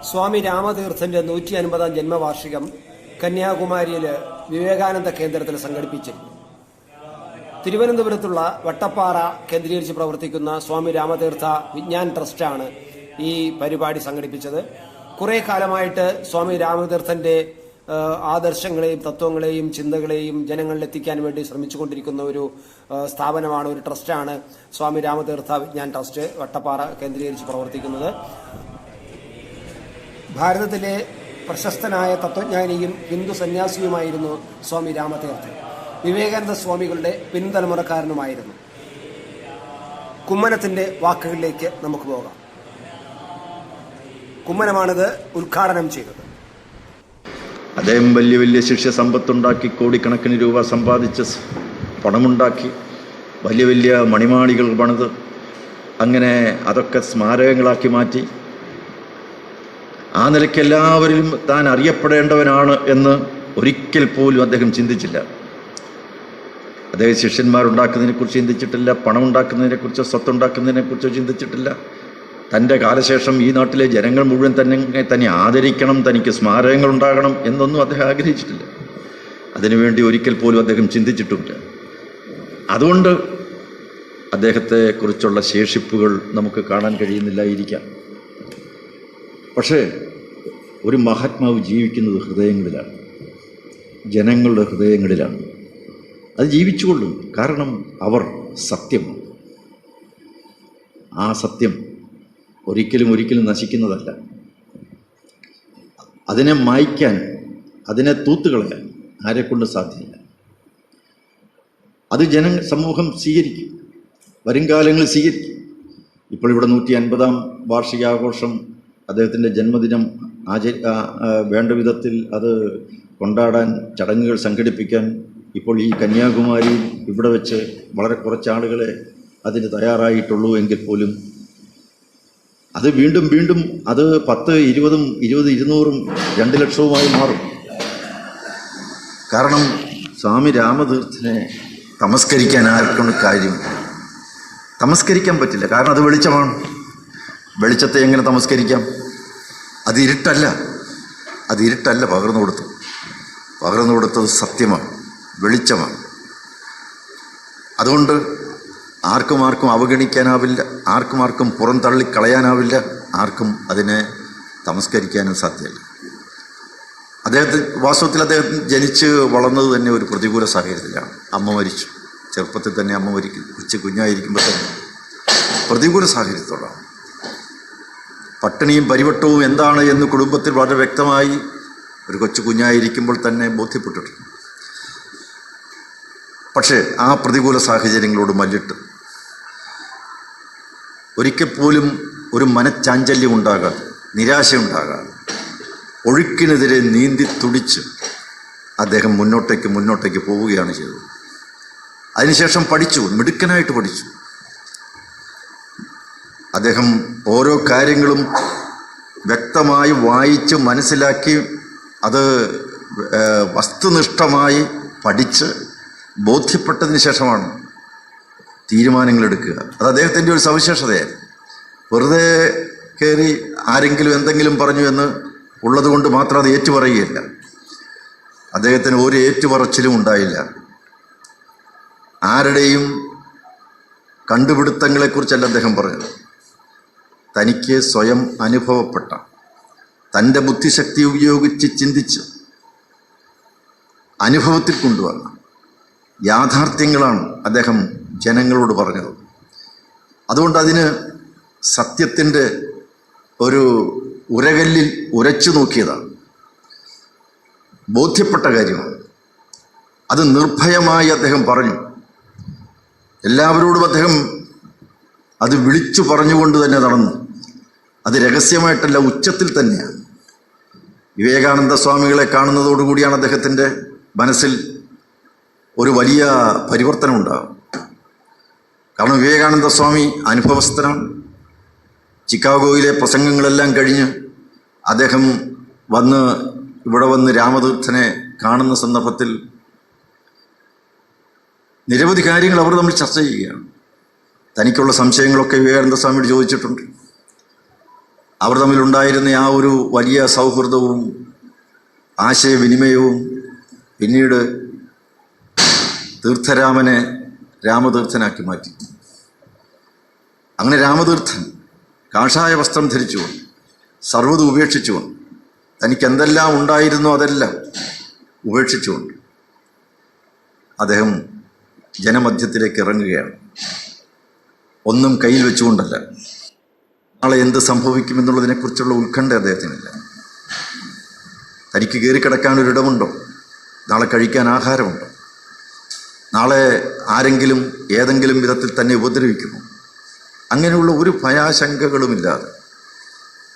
സ്വാമി രാമതീർത്ഥന്റെ 150-ാം ജന്മവാർഷികം കന്യാകുമാരിയിലെ വിവേകാനന്ദ കേന്ദ്രത്തിൽ സംഘടിപ്പിച്ചിരുന്നു. തിരുവനന്തപുരത്തുള്ള വട്ടപ്പാറ കേന്ദ്രീകരിച്ച് പ്രവർത്തിക്കുന്ന സ്വാമി രാമതീർത്ഥ വിജ്ഞാൻ ട്രസ്റ്റാണ് ഈ പരിപാടി സംഘടിപ്പിച്ചത്. കുറേ കാലമായിട്ട് സ്വാമി രാമതീർത്ഥന്റെ ആദർശങ്ങളെയും തത്വങ്ങളെയും ചിന്തകളെയും ജനങ്ങളിലെത്തിക്കാൻ വേണ്ടി ശ്രമിച്ചുകൊണ്ടിരിക്കുന്ന ഒരു സ്ഥാപനമാണ്, ഒരു ട്രസ്റ്റാണ് സ്വാമി രാമതീർത്ഥ വിജ്ഞാൻ ട്രസ്റ്റ് വട്ടപ്പാറ കേന്ദ്രീകരിച്ച് പ്രവർത്തിക്കുന്നത്. ഭാരതത്തിലെ പ്രശസ്തനായ തത്വജ്ഞാനിയും ഹിന്ദു സന്യാസിയുമായിരുന്നു സ്വാമി രാമതീർത്ഥൻ. വിവേകാനന്ദ സ്വാമികളുടെ പിൻതലമുറക്കാരനുമായിരുന്നു. കുമ്മനത്തിന്റെ വാക്കുകളിലേക്ക് നമുക്ക് പോകാം. കുമ്മനമാണിത് ഉദ്ഘാടനം ചെയ്തത്. അദ്ദേഹം വലിയ വലിയ ശിഷ്യ സമ്പത്തുണ്ടാക്കി, കോടിക്കണക്കിന് രൂപ സമ്പാദിച്ച് പണമുണ്ടാക്കി, വലിയ വലിയ മണിമാളികൾ പണിത്, അങ്ങനെ അതൊക്കെ സ്മാരകങ്ങളാക്കി മാറ്റി. ആ നിലയ്ക്ക് എല്ലാവരിലും താൻ അറിയപ്പെടേണ്ടവനാണ് എന്ന് ഒരിക്കൽ പോലും അദ്ദേഹം ചിന്തിച്ചില്ല. അദ്ദേഹം ശിഷ്യന്മാരുണ്ടാക്കുന്നതിനെക്കുറിച്ച് ചിന്തിച്ചിട്ടില്ല, പണം ഉണ്ടാക്കുന്നതിനെക്കുറിച്ചോ സ്വത്തുണ്ടാക്കുന്നതിനെക്കുറിച്ചോ ചിന്തിച്ചിട്ടില്ല. തൻ്റെ കാലശേഷം ഈ നാട്ടിലെ ജനങ്ങൾ മുഴുവൻ തന്നെ ആദരിക്കണം, തനിക്ക് സ്മാരകങ്ങൾ ഉണ്ടാകണം എന്നൊന്നും അദ്ദേഹം ആഗ്രഹിച്ചിട്ടില്ല. അതിനുവേണ്ടി ഒരിക്കൽ പോലും അദ്ദേഹം ചിന്തിച്ചിട്ടുമില്ല. അതുകൊണ്ട് അദ്ദേഹത്തെക്കുറിച്ചുള്ള ശേഷിപ്പുകൾ നമുക്ക് കാണാൻ കഴിയുന്നില്ലായിരിക്കാം. പക്ഷേ ഒരു മഹാത്മാവ് ജീവിക്കുന്നത് ഹൃദയങ്ങളിലാണ്, ജനങ്ങളുടെ ഹൃദയങ്ങളിലാണ്. അത് ജീവിച്ചുകൊള്ളും. കാരണം അവർ സത്യമാണ്. ആ സത്യം ഒരിക്കലും നശിക്കുന്നതല്ല. അതിനെ മായ്ക്കാൻ, അതിനെ തൂത്തുകളയാൻ ആരെക്കൊണ്ട് സാധ്യമല്ല. അത് സമൂഹം സ്വീകരിക്കും, വരും കാലങ്ങളിൽ സ്വീകരിക്കും. ഇപ്പോൾ ഇവിടെ 150-ാം വാർഷികാഘോഷം, അദ്ദേഹത്തിൻ്റെ ജന്മദിനം വേണ്ട വിധത്തിൽ അത് കൊണ്ടാടാൻ ചടങ്ങുകൾ സംഘടിപ്പിക്കാൻ ഇപ്പോൾ ഈ കന്യാകുമാരിയിൽ ഇവിടെ വെച്ച് വളരെ കുറച്ചാളുകളെ അതിന് തയ്യാറായിട്ടുള്ളൂ. എങ്കിൽ പോലും അത് വീണ്ടും അത് 10, 20, 200, 2 ലക്ഷവുമായി മാറും. കാരണം സ്വാമി രാമതീർത്ഥനെ തമസ്കരിക്കാൻ ആർക്കും കാര്യം തമസ്കരിക്കാൻ പറ്റില്ല. കാരണം അത് വെളിച്ചമാണ്. വെളിച്ചത്തെ എങ്ങനെ തമസ്കരിക്കാം? അത് ഇരുട്ടല്ല പകർന്നു കൊടുത്തത് സത്യമാണ്, വെളിച്ചമാണ്. അതുകൊണ്ട് ആർക്കും അവഗണിക്കാനാവില്ല, ആർക്കും പുറന്തള്ളിക്കളയാനാവില്ല, ആർക്കും അതിനെ തമസ്കരിക്കാനും സാധ്യമല്ല. വാസ്തവത്തിൽ അദ്ദേഹം ജനിച്ച് വളർന്നത് തന്നെ ഒരു പ്രതികൂല സാഹചര്യത്തിലാണ്. അമ്മ മരിച്ചു, ചെറുപ്പത്തിൽ തന്നെ അമ്മ മരിക്കും. കുഞ്ഞായിരിക്കുമ്പോൾ തന്നെ പ്രതികൂല സാഹചര്യത്തോടാണ്. പട്ടിണിയും പരിവട്ടവും എന്താണ് എന്ന് കുടുംബത്തിൽ വളരെ വ്യക്തമായി ഒരു കുഞ്ഞായിരിക്കുമ്പോൾ തന്നെ ബോധ്യപ്പെട്ടിട്ടുണ്ട്. പക്ഷേ ആ പ്രതികൂല സാഹചര്യങ്ങളോട് മല്ലിട്ട് ഒരിക്കൽ പോലും ഒരു മനച്ചാഞ്ചല്യം ഉണ്ടാകാതെ, നിരാശയുണ്ടാകാതെ, ഒഴുക്കിനെതിരെ നീന്തി തുടിച്ച് അദ്ദേഹം മുന്നോട്ടേക്ക് പോവുകയാണ് ചെയ്തത്. അതിനുശേഷം മിടുക്കനായിട്ട് പഠിച്ചു. അദ്ദേഹം ഓരോ കാര്യങ്ങളും വ്യക്തമായി വായിച്ച് മനസ്സിലാക്കി, അത് വസ്തുനിഷ്ഠമായി പഠിച്ച് ബോധ്യപ്പെട്ടതിന് ശേഷമാണ് തീരുമാനങ്ങൾ എടുക്കുക. അത് അദ്ദേഹത്തിൻ്റെ ഒരു സവിശേഷതയായിരുന്നു. വെറുതെ കയറി ആരെങ്കിലും എന്തെങ്കിലും പറഞ്ഞു എന്ന് ഉള്ളത് കൊണ്ട് മാത്രം അത് ഏറ്റുപറയുകയില്ല. അദ്ദേഹത്തിന് ഒരു ഏറ്റുപറച്ചിലും ഉണ്ടായില്ല. ആരുടെയും കണ്ടുപിടുത്തങ്ങളെക്കുറിച്ചല്ല അദ്ദേഹം പറഞ്ഞത്. തനിക്ക് സ്വയം അനുഭവപ്പെട്ട, തൻ്റെ ബുദ്ധിശക്തി ഉപയോഗിച്ച് ചിന്തിച്ച് അനുഭവത്തിൽ കൊണ്ടുവന്ന യാഥാർത്ഥ്യങ്ങളാണ് അദ്ദേഹം ജനങ്ങളോട് പറഞ്ഞത്. അതുകൊണ്ട് അതിന് സത്യത്തിൻ്റെ ഒരു ഉരകല്ലിൽ ഉരച്ചു നോക്കിയതാണ്. ബോധ്യപ്പെട്ട കാര്യമാണ്. അത് നിർഭയമായി അദ്ദേഹം പറഞ്ഞു. എല്ലാവരോടും അദ്ദേഹം അത് വിളിച്ചു പറഞ്ഞുകൊണ്ട് തന്നെ നടന്നു. അത് രഹസ്യമായിട്ടല്ല, ഉച്ചത്തിൽ തന്നെയാണ്. വിവേകാനന്ദ സ്വാമികളെ കാണുന്നതോടുകൂടിയാണ് അദ്ദേഹത്തിൻ്റെ മനസ്സിൽ ഒരു വലിയ പരിവർത്തനം ഉണ്ടാകും. കാരണം വിവേകാനന്ദ സ്വാമി അനുഭവസ്ഥനാണ്. ചിക്കാഗോയിലെ പ്രസംഗങ്ങളെല്ലാം കഴിഞ്ഞ് അദ്ദേഹം ഇവിടെ വന്ന് രാമതീർത്ഥനെ കാണുന്ന സന്ദർഭത്തിൽ നിരവധി കാര്യങ്ങൾ അവർ തമ്മിൽ ചർച്ച ചെയ്യുകയാണ്. തനിക്കുള്ള സംശയങ്ങളൊക്കെ വിവേകാനന്ദ സ്വാമിയോട് ചോദിച്ചിട്ടുണ്ട്. അവർ തമ്മിലുണ്ടായിരുന്ന ആ ഒരു വലിയ സൗഹൃദവും ആശയവിനിമയവും പിന്നീട് തീർത്ഥരാമനെ രാമതീർത്ഥനാക്കി മാറ്റി. അങ്ങനെ രാമതീർത്ഥൻ കാഷായ വസ്ത്രം ധരിച്ചുകൊണ്ട് സർവ്വതും ഉപേക്ഷിച്ചുകൊണ്ട് തനിക്ക് എന്തെല്ലാം ഉണ്ടായിരുന്നോ അതെല്ലാം ഉപേക്ഷിച്ചുകൊണ്ട് അദ്ദേഹം ജനമധ്യത്തിലേക്ക് ഇറങ്ങുകയാണ്. ഒന്നും കയ്യിൽ വെച്ചുകൊണ്ടല്ല. നാളെ എന്ത് സംഭവിക്കുമെന്നുള്ളതിനെക്കുറിച്ചുള്ള ഉത്കണ്ഠ അദ്ദേഹത്തിനില്ല. തനിക്ക് കയറിക്കിടക്കാനൊരിടമുണ്ടോ? നാളെ കഴിക്കാൻ ആഹാരമുണ്ടോ? നാളെ ആരെങ്കിലും ഏതെങ്കിലും വിധത്തിൽ തന്നെ ഉപദ്രവിക്കുമോ? അങ്ങനെയുള്ള ഒരു ഭയാശങ്കകളുമില്ലാതെ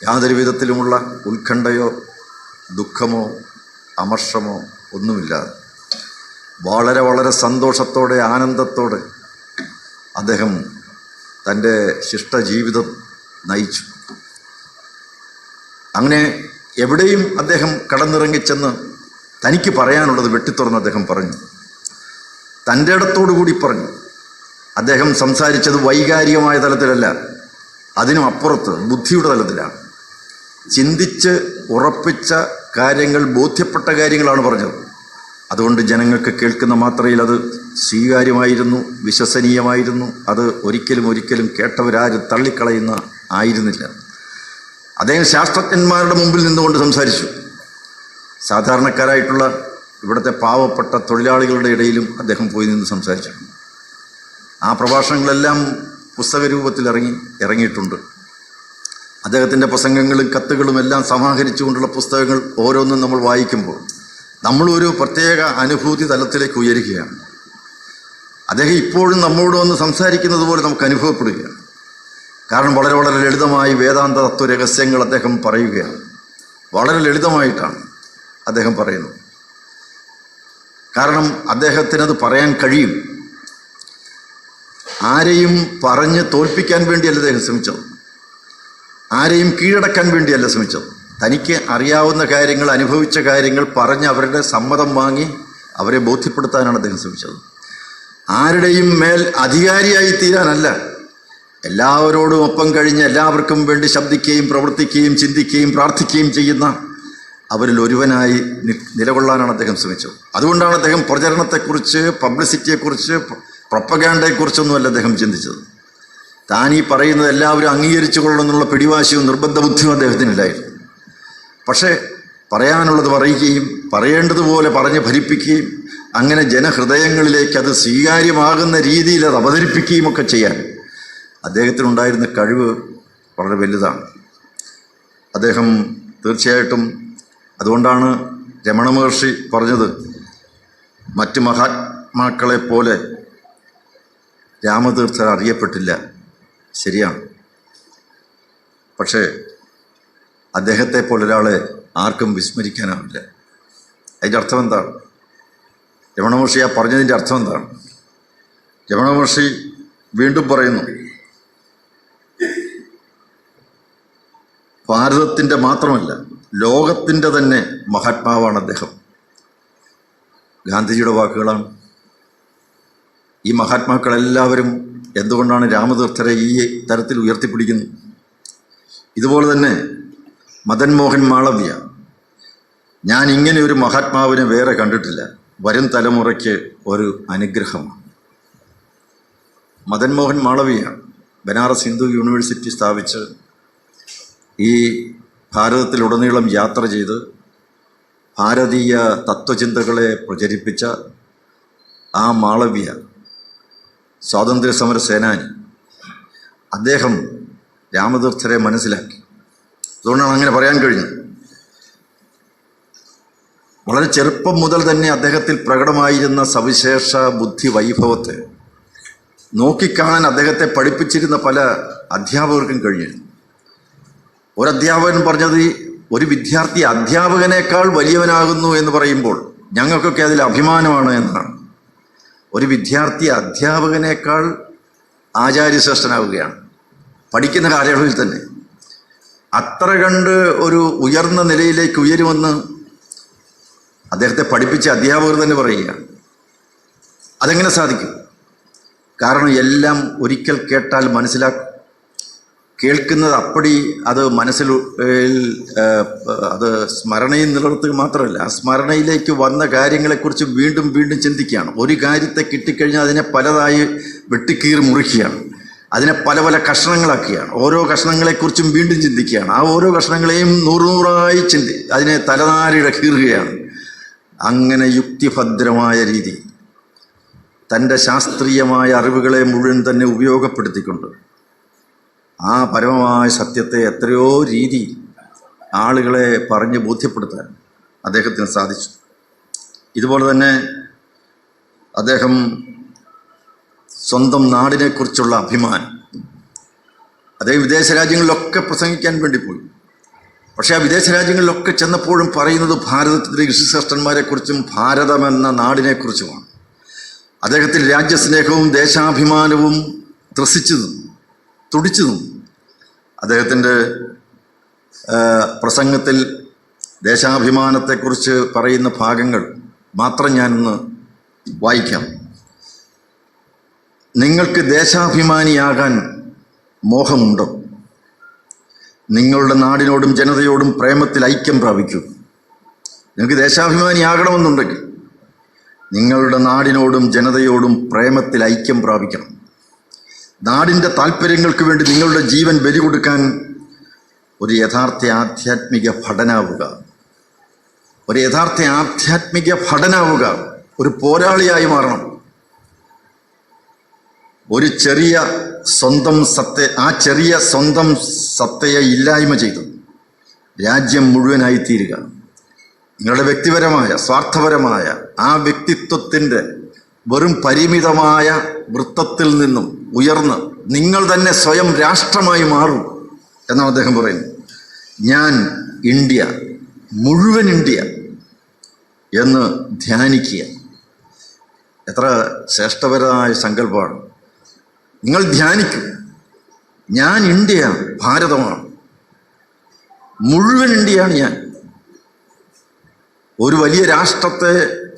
യാതൊരു വിധത്തിലുമുള്ള ഉത്കണ്ഠയോ ദുഃഖമോ അമർഷമോ ഒന്നുമില്ലാതെ വളരെ വളരെ സന്തോഷത്തോടെ ആനന്ദത്തോടെ അദ്ദേഹം തൻ്റെ ശിഷ്ടജീവിതം നയിച്ചു. അങ്ങനെ എവിടെയും അദ്ദേഹം കടന്നിറങ്ങിച്ചെന്ന് തനിക്ക് പറയാനുള്ളത് വെട്ടിത്തുറന്ന് അദ്ദേഹം പറഞ്ഞു. തൻ്റെ ഇടത്തോടു കൂടി പറഞ്ഞു. അദ്ദേഹം സംസാരിച്ചത് വൈകാരികമായ തലത്തിലല്ല, അതിനും അപ്പുറത്ത് ബുദ്ധിയുടെ തലത്തിലാണ്. ചിന്തിച്ച് ഉറപ്പിച്ച കാര്യങ്ങൾ, ബോധ്യപ്പെട്ട കാര്യങ്ങളാണ് പറഞ്ഞത്. അതുകൊണ്ട് ജനങ്ങൾക്ക് കേൾക്കുന്ന മാത്രയിൽ അത് സ്വീകാര്യമായിരുന്നു, വിശ്വസനീയമായിരുന്നു. അത് ഒരിക്കലും കേട്ടവരാരും തള്ളിക്കളയുന്ന ആയിരുന്നില്ല. അദ്ദേഹം ശാസ്ത്രജ്ഞന്മാരുടെ മുമ്പിൽ നിന്നുകൊണ്ട് സംസാരിച്ചു. സാധാരണക്കാരായിട്ടുള്ള ഇവിടുത്തെ പാവപ്പെട്ട തൊഴിലാളികളുടെ ഇടയിലും അദ്ദേഹം പോയി നിന്ന് സംസാരിച്ചു. ആ പ്രഭാഷണങ്ങളെല്ലാം പുസ്തക രൂപത്തിൽ ഇറങ്ങിയിട്ടുണ്ട്. അദ്ദേഹത്തിൻ്റെ പ്രസംഗങ്ങളും കത്തുകളും എല്ലാം സമാഹരിച്ചുകൊണ്ടുള്ള പുസ്തകങ്ങൾ ഓരോന്നും നമ്മൾ വായിക്കുമ്പോൾ നമ്മളൊരു പ്രത്യേക അനുഭൂതി തലത്തിലേക്ക് ഉയരുകയാണ്. അദ്ദേഹം ഇപ്പോഴും നമ്മോട് വന്ന് സംസാരിക്കുന്നത് പോലെ നമുക്ക് അനുഭവപ്പെടുകയാണ്. കാരണം വളരെ വളരെ ലളിതമായി വേദാന്ത തത്വരഹസ്യങ്ങൾ അദ്ദേഹം പറയുകയാണ്. വളരെ ലളിതമായിട്ടാണ് അദ്ദേഹം പറയുന്നത്. കാരണം അദ്ദേഹത്തിനത് പറയാൻ കഴിയും. ആരെയും പറഞ്ഞ് തോൽപ്പിക്കാൻ വേണ്ടിയല്ല അദ്ദേഹം ശ്രമിച്ചത്, ആരെയും കീഴടക്കാൻ വേണ്ടിയല്ല ശ്രമിച്ചത്. തനിക്ക് അറിയാവുന്ന കാര്യങ്ങൾ, അനുഭവിച്ച കാര്യങ്ങൾ പറഞ്ഞ് അവരുടെ സമ്മതം വാങ്ങി അവരെ ബോധ്യപ്പെടുത്താനാണ് അദ്ദേഹം ശ്രമിച്ചത്. ആരുടെയും മേൽ അധികാരിയായി തീരാനല്ല. എല്ലാവരോടും ഒപ്പം കഴിഞ്ഞ് എല്ലാവർക്കും വേണ്ടി ശബ്ദിക്കുകയും പ്രവർത്തിക്കുകയും ചിന്തിക്കുകയും പ്രാർത്ഥിക്കുകയും ചെയ്യുന്ന അവരിൽ ഒരുവനായി നിലകൊള്ളാനാണ് അദ്ദേഹം ശ്രമിച്ചത്. അതുകൊണ്ടാണ് അദ്ദേഹം പ്രചരണത്തെക്കുറിച്ച്, പബ്ലിസിറ്റിയെക്കുറിച്ച്, പ്രൊപ്പഗാൻഡയെക്കുറിച്ചൊന്നുമല്ല അദ്ദേഹം ചിന്തിച്ചത്. താൻ ഈ പറയുന്നത് എല്ലാവരും അംഗീകരിച്ചു കൊള്ളണമെന്നുള്ള പിടിവാശിയും നിർബന്ധ ബുദ്ധിയും അദ്ദേഹത്തിനില്ലായിരുന്നു. പക്ഷേ പറയാനുള്ളത് പറയുകയും പറയേണ്ടതുപോലെ പറഞ്ഞ് ഫലിപ്പിക്കുകയും അങ്ങനെ ജനഹൃദയങ്ങളിലേക്ക് അത് സ്വീകാര്യമാകുന്ന രീതിയിൽ അത് അവതരിപ്പിക്കുകയും ഒക്കെ ചെയ്യാൻ അദ്ദേഹത്തിനുണ്ടായിരുന്ന കഴിവ് വളരെ വലുതാണ്. അദ്ദേഹം തീർച്ചയായിട്ടും, അതുകൊണ്ടാണ് രമണ മഹർഷി പറഞ്ഞത്, മറ്റ് മഹാത്മാക്കളെ പോലെ രാമതീർത്ഥർ അറിയപ്പെട്ടില്ല. ശരിയാണ്. പക്ഷേ അദ്ദേഹത്തെ പോലൊരാളെ ആർക്കും വിസ്മരിക്കാനാവില്ല. അതിൻ്റെ അർത്ഥം എന്താണ്? രമണ മഹർഷി ആ പറഞ്ഞതിൻ്റെ അർത്ഥം എന്താണ്? രമണ മഹർഷി വീണ്ടും പറയുന്നു, ഭാരതത്തിൻ്റെ മാത്രമല്ല ലോകത്തിൻ്റെ തന്നെ മഹാത്മാവാണ് അദ്ദേഹം. ഗാന്ധിജിയുടെ വാക്കുകളാണ്. ഈ മഹാത്മാക്കളെല്ലാവരും എന്തുകൊണ്ടാണ് രാമതീർത്ഥരെ ഈ തരത്തിൽ ഉയർത്തിപ്പിടിക്കുന്നത്? ഇതുപോലെ തന്നെ മദൻ മോഹൻ മാളവ്യ, ഞാൻ ഇങ്ങനെ ഒരു മഹാത്മാവിനെ വേറെ കണ്ടിട്ടില്ല, വരും തലമുറയ്ക്ക് ഒരു അനുഗ്രഹമാണ്. മദൻ മോഹൻ മാളവ്യ ബനാറസ് ഹിന്ദു യൂണിവേഴ്സിറ്റി സ്ഥാപിച്ച് ഈ ഭാരതത്തിലുടനീളം യാത്ര ചെയ്ത് ഭാരതീയ തത്വചിന്തകളെ പ്രചരിപ്പിച്ച ആ മാളവ്യ സ്വാതന്ത്ര്യ സമര സേനാനി, അദ്ദേഹം രാമതീർത്ഥരെ മനസ്സിലാക്കി. അതുകൊണ്ടാണ് അങ്ങനെ പറയാൻ കഴിഞ്ഞത്. വളരെ ചെറുപ്പം മുതൽ തന്നെ അദ്ദേഹത്തിൽ പ്രകടമായിരുന്ന സവിശേഷ ബുദ്ധി വൈഭവത്തെ നോക്കിക്കാണാൻ അദ്ദേഹത്തെ പഠിപ്പിച്ചിരുന്ന പല അധ്യാപകർക്കും കഴിഞ്ഞിരുന്നു. ഒരധ്യാപകൻ പറഞ്ഞത്, ഒരു വിദ്യാർത്ഥി അധ്യാപകനേക്കാൾ വലിയവനാകുന്നു എന്ന് പറയുമ്പോൾ ഞങ്ങൾക്കൊക്കെ അതിൽ അഭിമാനമാണ് എന്നാണ്. ഒരു വിദ്യാർത്ഥി അധ്യാപകനേക്കാൾ ആചാര്യശ്രേഷ്ഠനാവുകയാണ് പഠിക്കുന്ന കാലയളവിൽ തന്നെ. അത്ര കണ്ട് ഒരു ഉയർന്ന നിലയിലേക്ക് ഉയരുമെന്ന് അദ്ദേഹത്തെ പഠിപ്പിച്ച അധ്യാപകർ തന്നെ പറയുകയാണ്. അതെങ്ങനെ സാധിക്കും? കാരണം എല്ലാം ഒരിക്കൽ കേട്ടാൽ മനസ്സിലാക്കും. കേൾക്കുന്നത് അപ്പടി അത് മനസ്സിൽ അത് സ്മരണയിൽ നിലനിർത്തുക മാത്രമല്ല, ആ സ്മരണയിലേക്ക് വന്ന കാര്യങ്ങളെക്കുറിച്ച് വീണ്ടും വീണ്ടും ചിന്തിക്കുകയാണ്. ഒരു കാര്യത്തെ കിട്ടിക്കഴിഞ്ഞാൽ അതിനെ പലതായി വെട്ടിക്കീറി മുറിക്കുകയാണ്, അതിനെ പല പല കഷ്ണങ്ങളാക്കുകയാണ്. ഓരോ കഷ്ണങ്ങളെക്കുറിച്ചും വീണ്ടും ചിന്തിക്കുകയാണ്. ആ ഓരോ കഷ്ണങ്ങളെയും നൂറായി അതിനെ തലനാരിഴ കീറുകയാണ്. അങ്ങനെ യുക്തിഭദ്രമായ രീതി തൻ്റെ ശാസ്ത്രീയമായ അറിവുകളെ മുഴുവൻ തന്നെ ഉപയോഗപ്പെടുത്തിക്കൊണ്ട് ആ പരമമായ സത്യത്തെ എത്രയോ രീതി ആളുകളെ പറഞ്ഞ് ബോധ്യപ്പെടുത്താൻ അദ്ദേഹത്തിന് സാധിച്ചു. ഇതുപോലെ തന്നെ അദ്ദേഹം സ്വന്തം നാടിനെക്കുറിച്ചുള്ള അഭിമാനം, അദ്ദേഹം വിദേശ രാജ്യങ്ങളിലൊക്കെ പ്രസംഗിക്കാൻ വേണ്ടി പോയി. പക്ഷേ ആ വിദേശ രാജ്യങ്ങളിലൊക്കെ ചെന്നപ്പോഴും പറയുന്നത് ഭാരതത്തിലെ ഋഷിശ്രേഷ്ഠന്മാരെക്കുറിച്ചും ഭാരതമെന്ന നാടിനെക്കുറിച്ചുമാണ്. അദ്ദേഹത്തിൽ രാജ്യസ്നേഹവും ദേശാഭിമാനവും ത്രസിച്ചു നിന്നു, തുടിച്ചു നിന്നു. അദ്ദേഹത്തിൻ്റെ പ്രസംഗത്തിൽ ദേശാഭിമാനത്തെക്കുറിച്ച് പറയുന്ന ഭാഗങ്ങൾ മാത്രം ഞാനൊന്ന് വായിക്കാം. നിങ്ങൾക്ക് ദേശാഭിമാനിയാകാൻ മോഹമുണ്ടോ? നിങ്ങളുടെ നാടിനോടും ജനതയോടും പ്രേമത്തിൽ ഐക്യം പ്രാപിക്കൂ. നിങ്ങൾക്ക് ദേശാഭിമാനിയാകണമെന്നുണ്ടെങ്കിൽ നിങ്ങളുടെ നാടിനോടും ജനതയോടും പ്രേമത്തിൽ ഐക്യം പ്രാപിക്കണം. നാടിൻ്റെ താല്പര്യങ്ങൾക്ക് വേണ്ടി നിങ്ങളുടെ ജീവൻ ബലി കൊടുക്കാൻ ഒരു യഥാർത്ഥ ആധ്യാത്മിക ഭടനാവുക. ഒരു യഥാർത്ഥ ആധ്യാത്മിക ഭടനാവുക. ഒരു പോരാളിയായി മാറണം. ഒരു ചെറിയ സ്വന്തം സത്തയെ ഇല്ലായ്മ ചെയ്തു രാജ്യം മുഴുവനായിത്തീരുക. നിങ്ങളുടെ വ്യക്തിപരമായ സ്വാർത്ഥപരമായ ആ വ്യക്തിത്വത്തിൻ്റെ വെറും പരിമിതമായ വൃത്തത്തിൽ നിന്നും ഉയർന്ന് നിങ്ങൾ തന്നെ സ്വയം രാഷ്ട്രമായി മാറും എന്നാണ് അദ്ദേഹം പറയുന്നത്. ഞാൻ ഇന്ത്യ, മുഴുവൻ ഇന്ത്യ എന്ന് ധ്യാനിക്കുക. എത്ര ശ്രേഷ്ഠപരമായ സങ്കല്പമാണ്. നിങ്ങൾ ധ്യാനിക്കും, ഞാൻ ഇന്ത്യ, ഭാരതമാണ്, മുഴുവൻ ഇന്ത്യയാണ് ഞാൻ. ഒരു വലിയ രാഷ്ട്രത്തെ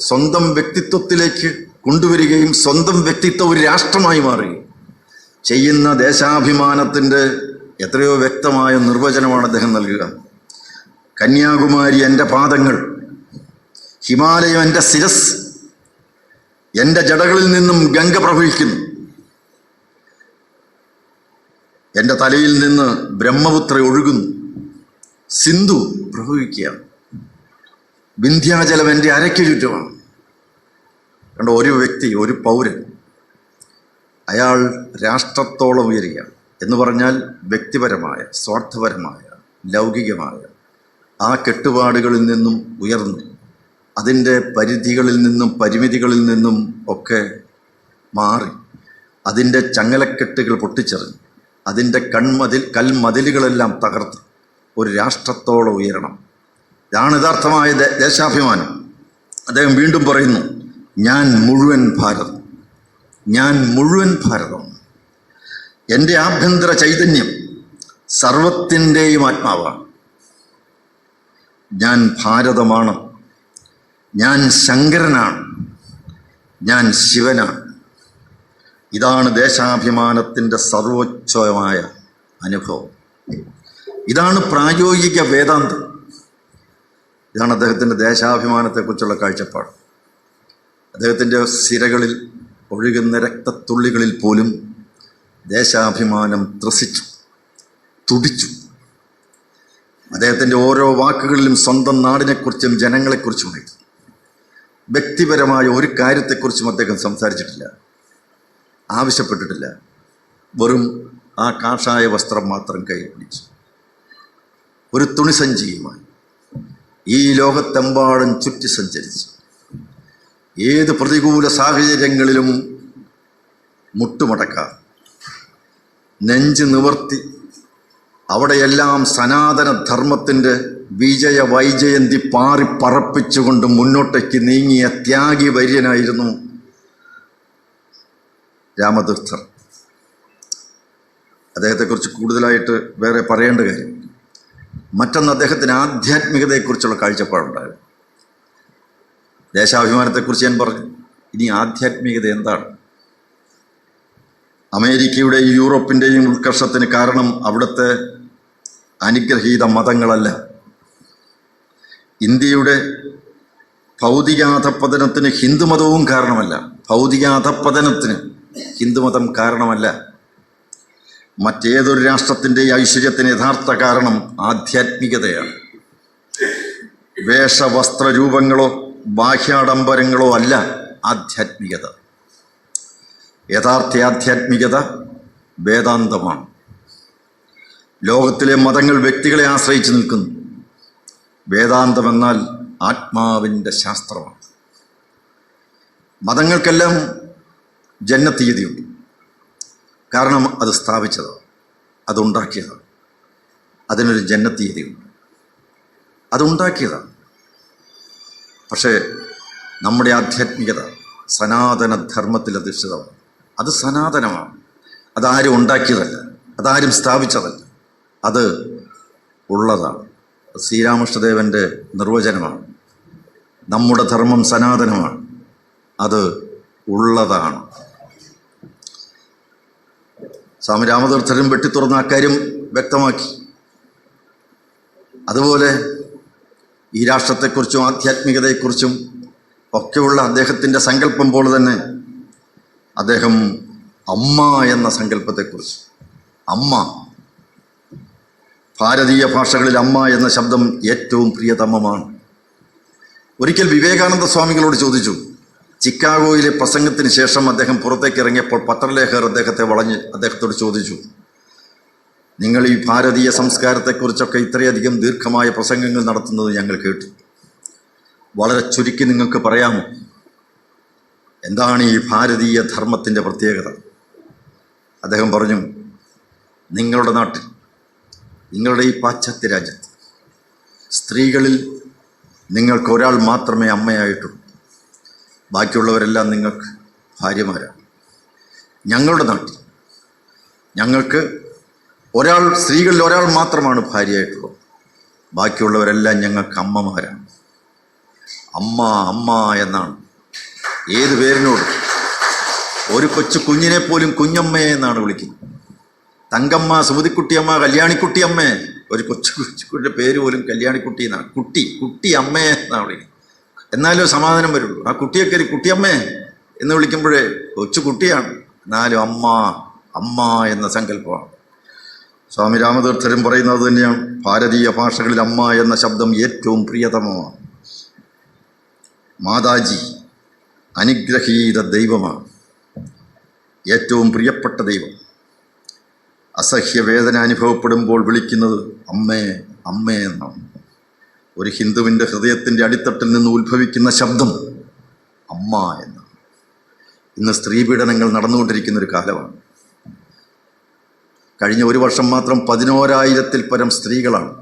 സ്വന്തം വ്യക്തിത്വത്തിലേക്ക് കൊണ്ടുവരികയും സ്വന്തം വ്യക്തിത്വം ഒരു രാഷ്ട്രമായി മാറുകയും ചെയ്യുന്ന ദേശാഭിമാനത്തിൻ്റെ എത്രയോ വ്യക്തമായ നിർവചനമാണ് അദ്ദേഹം നൽകുക. കന്യാകുമാരി എൻ്റെ പാദങ്ങൾ, ഹിമാലയം എൻ്റെ ശിരസ്, എൻ്റെ ജടകളിൽ നിന്നും ഗംഗ പ്രവഹിക്കുന്നു, എൻ്റെ തലയിൽ നിന്ന് ബ്രഹ്മപുത്ര ഒഴുകുന്നു, സിന്ധു പ്രവഹിക്കുകയാണ്, വിന്ധ്യാചലം എൻ്റെ അരയ്ക്ക് ചുറ്റുമാണ്. കണ്ട, ഒരു വ്യക്തി, ഒരു പൗരൻ, അയാൾ രാഷ്ട്രത്തോളം ഉയരുകയാണ് എന്ന് പറഞ്ഞാൽ വ്യക്തിപരമായ സ്വാർത്ഥപരമായ ലൗകികമായ ആ കെട്ടുപാടുകളിൽ നിന്നും ഉയർന്നു അതിൻ്റെ പരിധികളിൽ നിന്നും പരിമിതികളിൽ നിന്നും ഒക്കെ മാറി അതിൻ്റെ ചങ്ങലക്കെട്ടുകൾ പൊട്ടിച്ചെറിഞ്ഞ് അതിൻ്റെ കൽമതിലുകളെല്ലാം തകർത്ത് ഒരു രാഷ്ട്രത്തോളം ഉയരണം. ഇതാണ് യഥാർത്ഥമായ ദേശാഭിമാനം. അദ്ദേഹം വീണ്ടും പറയുന്നു, ഞാൻ മുഴുവൻ ഭാരതം, ഞാൻ മുഴുവൻ ഭാരതം. എൻ്റെ ആഭ്യന്തര ചൈതന്യം സർവത്തിൻ്റെയും ആത്മാവാണ്. ഞാൻ ഭാരതമാണ്, ഞാൻ ശങ്കരനാണ്, ഞാൻ ശിവനാണ്. ഇതാണ് ദേശാഭിമാനത്തിൻ്റെ സർവോച്ഛമായ അനുഭവം. ഇതാണ് പ്രായോഗിക വേദാന്തം. ഇതാണ് അദ്ദേഹത്തിൻ്റെ ദേശാഭിമാനത്തെക്കുറിച്ചുള്ള കാഴ്ചപ്പാട്. അദ്ദേഹത്തിൻ്റെ സിരകളിൽ ഒഴുകുന്ന രക്തത്തുള്ളികളിൽ പോലും ദേശാഭിമാനം ത്രസിച്ചു, തുടിച്ചു. അദ്ദേഹത്തിൻ്റെ ഓരോ വാക്കുകളിലും സ്വന്തം നാടിനെക്കുറിച്ചും ജനങ്ങളെക്കുറിച്ചുമായിരുന്നു. വ്യക്തിപരമായ ഒരു കാര്യത്തെക്കുറിച്ചും അദ്ദേഹം സംസാരിച്ചിട്ടില്ല, ആവശ്യപ്പെട്ടിട്ടില്ല. വെറും ആ കാഷായ വസ്ത്രം മാത്രം കയ്യിൽ പിടിച്ചു ഒരു തുണിസഞ്ചിയുമായി ഈ ലോകത്തെമ്പാടും ചുറ്റി സഞ്ചരിച്ചു. ഏത് പ്രതികൂല സാഹചര്യങ്ങളിലും മുട്ടുമടക്കാതെ നെഞ്ച് നിവർത്തി അവിടെയെല്ലാം സനാതന ധർമ്മത്തിൻ്റെ വിജയ വൈജയന്തി പാറിപ്പറപ്പിച്ചുകൊണ്ട് മുന്നോട്ടേക്ക് നീങ്ങിയ ത്യാഗി വര്യനായിരുന്നു രാമതീർത്ഥർ. അദ്ദേഹത്തെക്കുറിച്ച് കൂടുതലായിട്ട് വേറെ പറയേണ്ട കാര്യം. മറ്റൊന്ന്, അദ്ദേഹത്തിന് ആധ്യാത്മികതയെക്കുറിച്ചുള്ള കാഴ്ചപ്പാടുണ്ടായിരുന്നു. ദേശാഭിമാനത്തെക്കുറിച്ച് ഞാൻ പറഞ്ഞു. ഇനി ആധ്യാത്മികത എന്താണ്? അമേരിക്കയുടെയും യൂറോപ്പിൻ്റെയും ഉത്കർഷത്തിന് കാരണം അവിടുത്തെ അനുഗ്രഹീത മതങ്ങളല്ല. ഇന്ത്യയുടെ ഭൗതികാധപ്പതനത്തിന് ഹിന്ദുമതവും കാരണമല്ല. ഭൗതികാധപ്പതനത്തിന് ഹിന്ദുമതം കാരണമല്ല. മറ്റേതൊരു രാഷ്ട്രത്തിൻ്റെയും ഐശ്വര്യത്തിന് യഥാർത്ഥ കാരണം ആധ്യാത്മികതയാണ്. വേഷവസ്ത്രരൂപങ്ങളോ ബാഹ്യാഡംബരങ്ങളോ അല്ല ആധ്യാത്മികത. യഥാർത്ഥ ആധ്യാത്മികത വേദാന്തമാണ്. ലോകത്തിലെ മതങ്ങൾ വ്യക്തികളെ ആശ്രയിച്ച് നിൽക്കുന്നു. വേദാന്തം എന്നാൽ ആത്മാവിൻ്റെ ശാസ്ത്രമാണ്. മതങ്ങൾക്കെല്ലാം ജന്മതീയതിയുണ്ട്. കാരണം അത് സ്ഥാപിച്ചതാണ്, അതുണ്ടാക്കിയതാണ്. അതിനൊരു ജന്മതീയതിയുണ്ട്, അതുണ്ടാക്കിയതാണ്. പക്ഷേ നമ്മുടെ ആധ്യാത്മികത സനാതനധർമ്മത്തിൽ അധിഷ്ഠിതമാണ്. അത് സനാതനമാണ്. അതാരും ഉണ്ടാക്കിയതല്ല, അതാരും സ്ഥാപിച്ചതല്ല, അത് ഉള്ളതാണ്. ശ്രീരാമകൃഷ്ണദേവൻ്റെ നിർവചനമാണ്. നമ്മുടെ ധർമ്മം സനാതനമാണ്, അത് ഉള്ളതാണ്. സ്വാമി രാമതീർത്ഥരും വെട്ടിത്തുറന്ന അക്കാര്യം വ്യക്തമാക്കി. അതുപോലെ ഈ രാഷ്ട്രത്തെക്കുറിച്ചും ആധ്യാത്മികതയെക്കുറിച്ചും ഒക്കെയുള്ള അദ്ദേഹത്തിൻ്റെ സങ്കല്പം പോലെ തന്നെ അദ്ദേഹം അമ്മ എന്ന സങ്കല്പത്തെക്കുറിച്ച്, അമ്മ, ഭാരതീയ ഭാഷകളിൽ അമ്മ എന്ന ശബ്ദം ഏറ്റവും പ്രിയതമമാണ്. ഒരിക്കൽ വിവേകാനന്ദ സ്വാമികളോട് ചോദിച്ചു. ചിക്കാഗോയിലെ പ്രസംഗത്തിന് ശേഷം അദ്ദേഹം പുറത്തേക്ക് ഇറങ്ങിയപ്പോൾ പത്രലേഖകർ അദ്ദേഹത്തെ വളഞ്ഞ് അദ്ദേഹത്തോട് ചോദിച്ചു, നിങ്ങൾ ഈ ഭാരതീയ സംസ്കാരത്തെക്കുറിച്ചൊക്കെ ഇത്രയധികം ദീർഘമായ പ്രസംഗങ്ങൾ നടത്തുന്നത് ഞങ്ങൾ കേട്ടു. വളരെ ചുരുക്കി നിങ്ങൾക്ക് പറയാമോ, എന്താണ് ഈ ഭാരതീയ ധർമ്മത്തിൻ്റെ പ്രത്യേകത? അദ്ദേഹം പറഞ്ഞു, നിങ്ങളുടെ നാട്ടിൽ, നിങ്ങളുടെ ഈ പാശ്ചാത്യ രാജ്യത്ത് സ്ത്രീകളിൽ നിങ്ങൾക്ക് ഒരാൾ മാത്രമേ അമ്മയായിട്ടുള്ളൂ. ബാക്കിയുള്ളവരെല്ലാം നിങ്ങൾക്ക് ഭാര്യമാരാണ്. ഞങ്ങളുടെ നാട്ടിൽ ഞങ്ങൾക്ക് സ്ത്രീകളിൽ ഒരാൾ മാത്രമാണ് ഭാര്യയായിട്ടുള്ളത്. ബാക്കിയുള്ളവരെല്ലാം ഞങ്ങൾക്ക് അമ്മമാരാണ്. അമ്മ അമ്മ എന്നാണ് ഏത് പേരിനോട്. ഒരു കൊച്ചു കുഞ്ഞിനെ പോലും കുഞ്ഞമ്മയെ എന്നാണ് വിളിക്കുന്നത്. തങ്കമ്മ, സുമതിക്കുട്ടിയമ്മ, കല്യാണിക്കുട്ടിയമ്മ. ഒരു കൊച്ചുകുട്ടിയുടെ പേര് പോലും കല്യാണിക്കുട്ടി എന്നാണ്. കുട്ടി അമ്മയെ എന്നാണ് വിളിക്കുന്നത്. എന്നാലും സമാധാനം വരുള്ളൂ. ആ കുട്ടിയൊക്കെ ഒരു കുട്ടിയമ്മേ എന്ന് വിളിക്കുമ്പോഴേ കൊച്ചു കുട്ടിയാണ്, എന്നാലും അമ്മ അമ്മ എന്ന സങ്കല്പമാണ്. സ്വാമി രാമതീർത്ഥരും പറയുന്നത് തന്നെയാണ്. ഭാരതീയ ഭാഷകളിൽ അമ്മ എന്ന ശബ്ദം ഏറ്റവും പ്രിയതമമാണ്. മാതാജി അനുഗ്രഹീത ദൈവമാണ്, ഏറ്റവും പ്രിയപ്പെട്ട ദൈവം. അസഹ്യവേദന അനുഭവപ്പെടുമ്പോൾ വിളിക്കുന്നത് അമ്മേ അമ്മേ എന്നാണ്. ഒരു ഹിന്ദുവിൻ്റെ ഹൃദയത്തിൻ്റെ അടിത്തട്ടിൽ നിന്ന് ഉത്ഭവിക്കുന്ന ശബ്ദം അമ്മ എന്നാണ്. ഇന്ന് സ്ത്രീപീഡനങ്ങൾ നടന്നുകൊണ്ടിരിക്കുന്നൊരു കാലമാണ്. കഴിഞ്ഞ ഒരു വർഷം മാത്രം 11,000-ൽ പരം സ്ത്രീകളാണ്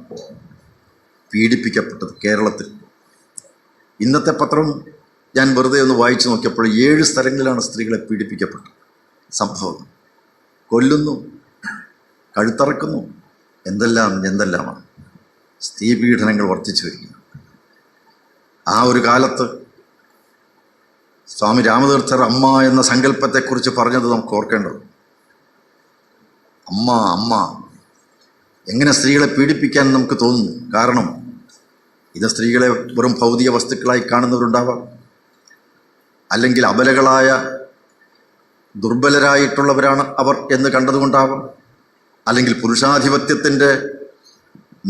പീഡിപ്പിക്കപ്പെട്ടത് കേരളത്തിൽ. ഇന്നത്തെ പത്രം ഞാൻ വെറുതെ ഒന്ന് വായിച്ചു നോക്കിയപ്പോൾ 7 സ്ഥലങ്ങളിലാണ് സ്ത്രീകളെ പീഡിപ്പിക്കപ്പെട്ട സംഭവം. കൊല്ലുന്നു, കഴുത്തറക്കുന്നു, എന്തെല്ലാമാണ്. സ്ത്രീപീഡനങ്ങൾ വർദ്ധിച്ചു വരികയാണ്. ആ ഒരു കാലത്ത് സ്വാമി രാമതീർത്ഥർ അമ്മ എന്ന സങ്കല്പത്തെക്കുറിച്ച് പറഞ്ഞത് നമുക്ക് ഓർക്കേണ്ടത്. അമ്മ അമ്മ എങ്ങനെ സ്ത്രീകളെ പീഡിപ്പിക്കാൻ നമുക്ക് തോന്നുന്നു? കാരണം ഇത് സ്ത്രീകളെ വെറും ഭൗതിക വസ്തുക്കളായി കാണുന്നവരുണ്ടാവാം, അല്ലെങ്കിൽ അബലകളായ ദുർബലരായിട്ടുള്ളവരാണ് അവർ എന്ന് കണ്ടതുകൊണ്ടാവാം, അല്ലെങ്കിൽ പുരുഷാധിപത്യത്തിൻ്റെ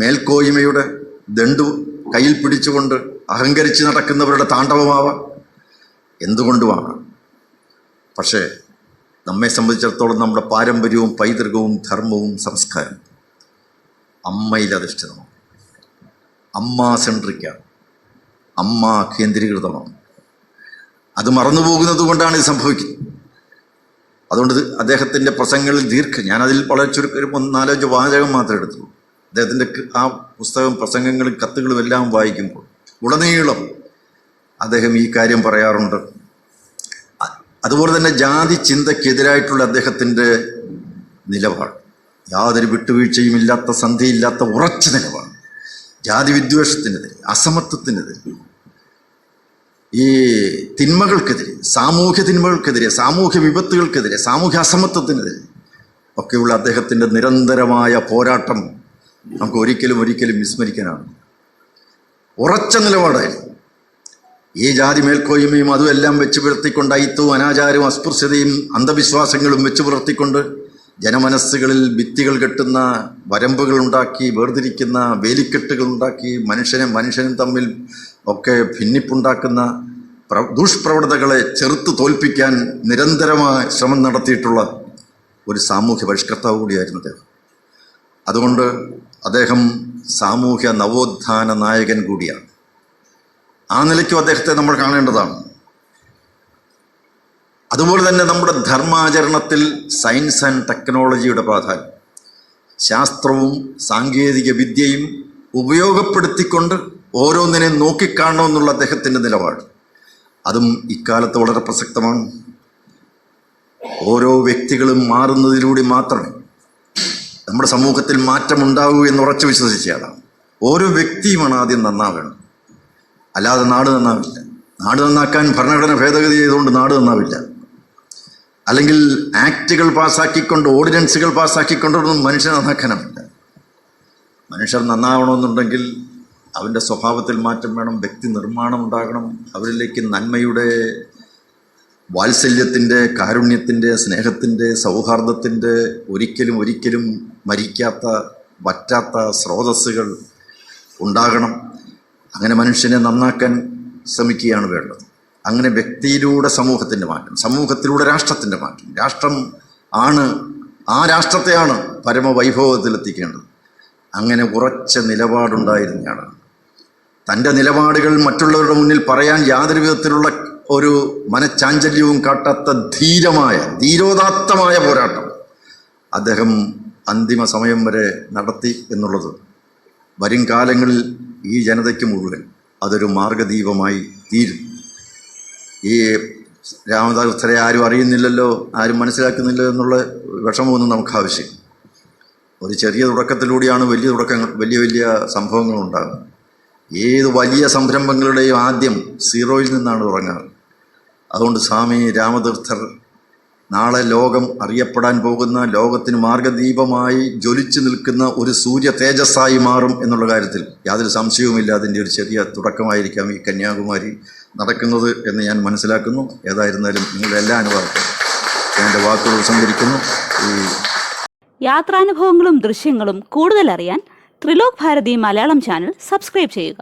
മേൽക്കോയ്മയുടെ ദണ്ഡു കയ്യിൽ പിടിച്ചുകൊണ്ട് അഹങ്കരിച്ച് നടക്കുന്നവരുടെ താണ്ഡവമാവാം, എന്തുകൊണ്ടുമാണ്. പക്ഷേ നമ്മെ സംബന്ധിച്ചിടത്തോളം നമ്മുടെ പാരമ്പര്യവും പൈതൃകവും ധർമ്മവും സംസ്കാരം അമ്മയിലധിഷ്ഠിതമാണ്. അമ്മ സെൻട്രിക്കാണ്, അമ്മ കേന്ദ്രീകൃതമാണ്. അത് മറന്നുപോകുന്നത് കൊണ്ടാണ് ഇത് സംഭവിക്കുന്നത്. അതുകൊണ്ട് അദ്ദേഹത്തിൻ്റെ പ്രസംഗങ്ങളിൽ ഞാനതിൽ വളരെ ചുരുക്കം 4-5 വാചകം മാത്രമേ എടുത്തുള്ളൂ. അദ്ദേഹത്തിൻ്റെ ആ പുസ്തകം, പ്രസംഗങ്ങളും കത്തുകളും എല്ലാം വായിക്കുമ്പോൾ ഉടനീളം അദ്ദേഹം ഈ കാര്യം പറയാറുണ്ട്. അതുപോലെ തന്നെ ജാതി ചിന്തയ്ക്കെതിരായിട്ടുള്ള അദ്ദേഹത്തിൻ്റെ നിലപാട് യാതൊരു വിട്ടുവീഴ്ചയും ഇല്ലാത്ത, സന്ധിയില്ലാത്ത ഉറച്ച നിലപാട്. ജാതി വിദ്വേഷത്തിനെതിരെ, അസമത്വത്തിനെതിരെ, ഈ തിന്മകൾക്കെതിരെ, സാമൂഹ്യ തിന്മകൾക്കെതിരെ, സാമൂഹ്യ വിപത്തുകൾക്കെതിരെ, സാമൂഹ്യ അസമത്വത്തിനെതിരെ ഒക്കെയുള്ള അദ്ദേഹത്തിൻ്റെ നിരന്തരമായ പോരാട്ടം നമുക്ക് ഒരിക്കലും വിസ്മരിക്കാനാണ്. ഉറച്ച നിലപാടായിരുന്നു. ഈ ജാതി മേൽക്കോയ്മയും അതുമെല്ലാം വെച്ച് പുലർത്തിക്കൊണ്ട്, അയിത്തവും അനാചാരവും അസ്പൃശ്യതയും അന്ധവിശ്വാസങ്ങളും വെച്ച് പുലർത്തിക്കൊണ്ട് ജനമനസ്സുകളിൽ ഭിത്തികൾ കെട്ടുന്ന, വരമ്പുകൾ ഉണ്ടാക്കി, വേർതിരിക്കുന്ന വേലിക്കെട്ടുകൾ ഉണ്ടാക്കി, മനുഷ്യനും തമ്മിൽ ഒക്കെ ഭിന്നിപ്പുണ്ടാക്കുന്ന ദുഷ്പ്രവണതകളെ ചെറുത്ത് തോൽപ്പിക്കാൻ നിരന്തരമായ ശ്രമം നടത്തിയിട്ടുള്ള ഒരു സാമൂഹ്യ പരിഷ്കർത്താവ് കൂടിയായിരുന്നു അദ്ദേഹം. അതുകൊണ്ട് അദ്ദേഹം സാമൂഹ്യ നവോത്ഥാന നായകൻ കൂടിയാണ്. ആ നിലയ്ക്കും അദ്ദേഹത്തെ നമ്മൾ കാണേണ്ടതാണ്. അതുപോലെ തന്നെ നമ്മുടെ ധർമാചരണത്തിൽ സയൻസ് ആൻഡ് ടെക്നോളജിയുടെ പ്രാധാന്യം, ശാസ്ത്രവും സാങ്കേതിക വിദ്യയും ഉപയോഗപ്പെടുത്തിക്കൊണ്ട് ഓരോന്നിനെ നോക്കിക്കാണണമെന്നുള്ള അദ്ദേഹത്തിൻ്റെ നിലപാട്, അതും ഇക്കാലത്ത് വളരെ പ്രസക്തമാണ്. ഓരോ വ്യക്തികളും മാറുന്നതിലൂടെ മാത്രമേ നമ്മുടെ സമൂഹത്തിൽ മാറ്റമുണ്ടാകൂ എന്ന് ഉറച്ചു വിശ്വസിച്ചയാളാണ്. ഓരോ വ്യക്തിയുമാണ് ആദ്യം നന്നാവേണ്ടത്, അല്ലാതെ നാട് നന്നാവില്ല. നാട് നന്നാക്കാൻ ഭരണഘടന ഭേദഗതി ചെയ്തുകൊണ്ട് നാട് നന്നാവില്ല. അല്ലെങ്കിൽ ആക്റ്റുകൾ പാസ്സാക്കിക്കൊണ്ട്, ഓർഡിനൻസുകൾ പാസ്സാക്കിക്കൊണ്ടൊന്നും മനുഷ്യനെ നന്നാക്കാനാവില്ല. മനുഷ്യർ നന്നാവണമെന്നുണ്ടെങ്കിൽ അവൻ്റെ സ്വഭാവത്തിൽ മാറ്റം വേണം, വ്യക്തി നിർമ്മാണം ഉണ്ടാകണം. അവരിലേക്ക് നന്മയുടെ, വാത്സല്യത്തിൻ്റെ, കാരുണ്യത്തിൻ്റെ, സ്നേഹത്തിൻ്റെ, സൗഹാർദ്ദത്തിൻ്റെ ഒരിക്കലും മരിക്കാത്ത, വറ്റാത്ത സ്രോതസ്സുകൾ ഉണ്ടാകണം. അങ്ങനെ മനുഷ്യനെ നന്നാക്കാൻ ശ്രമിക്കുകയാണ് വേണ്ടത്. അങ്ങനെ വ്യക്തിയിലൂടെ സമൂഹത്തിൻ്റെ മാറ്റം, സമൂഹത്തിലൂടെ രാഷ്ട്രത്തിൻ്റെ മാറ്റം. രാഷ്ട്രം ആണ്, ആ രാഷ്ട്രത്തെയാണ് പരമവൈഭവത്തിലെത്തിക്കേണ്ടത്. അങ്ങനെ ഉറച്ച നിലപാടുണ്ടായിരുന്നയാളാണ്. തൻ്റെ നിലപാടുകൾ മറ്റുള്ളവരുടെ മുന്നിൽ പറയാൻ യാതൊരു വിധത്തിലുള്ള ഒരു മനച്ചാഞ്ചല്യവും കാട്ടാത്ത ധീരോദാത്തമായ പോരാട്ടം അദ്ദേഹം അന്തിമ സമയം വരെ നടത്തി എന്നുള്ളത് വരും കാലങ്ങളിൽ ഈ ജനതയ്ക്ക് മുഴുവൻ അതൊരു മാർഗദീപമായി തീരും. ഈ രാമതീർത്ഥരെ ആരും അറിയുന്നില്ലല്ലോ, ആരും മനസ്സിലാക്കുന്നില്ല എന്നുള്ള വിഷമമൊന്നും നമുക്ക് ആവശ്യം. ഒരു ചെറിയ തുടക്കത്തിലൂടെയാണ് വലിയ സംഭവങ്ങൾ ഉണ്ടാകുന്നത്. ഏത് വലിയ സംരംഭങ്ങളുടെയും ആദ്യം സീറോയിൽ നിന്നാണ് തുടങ്ങാറ്. അതുകൊണ്ട് സ്വാമി രാമതീർത്ഥർ നാളെ ലോകം അറിയപ്പെടാൻ പോകുന്ന, ലോകത്തിന് മാർഗദീപമായി ജ്വലിച്ചു നിൽക്കുന്ന ഒരു സൂര്യ തേജസ്സായി മാറും എന്നുള്ള കാര്യത്തിൽ യാതൊരു സംശയവുമില്ല. അതിൻ്റെ ഒരു ചെറിയ തുടക്കമായിരിക്കാം ഈ കന്യാകുമാരി നടക്കുന്നത് എന്ന് ഞാൻ മനസ്സിലാക്കുന്നു. ഏതായിരുന്നാലും നിങ്ങളുടെ എല്ലാ അനുഭവത്തിലും എൻ്റെ വാക്കുകൾ സംഭരിക്കുന്നു. യാത്രാനുഭവങ്ങളും ദൃശ്യങ്ങളും കൂടുതൽ അറിയാൻ ത്രിലോക് ഭാരതി മലയാളം ചാനൽ സബ്സ്ക്രൈബ് ചെയ്യുക.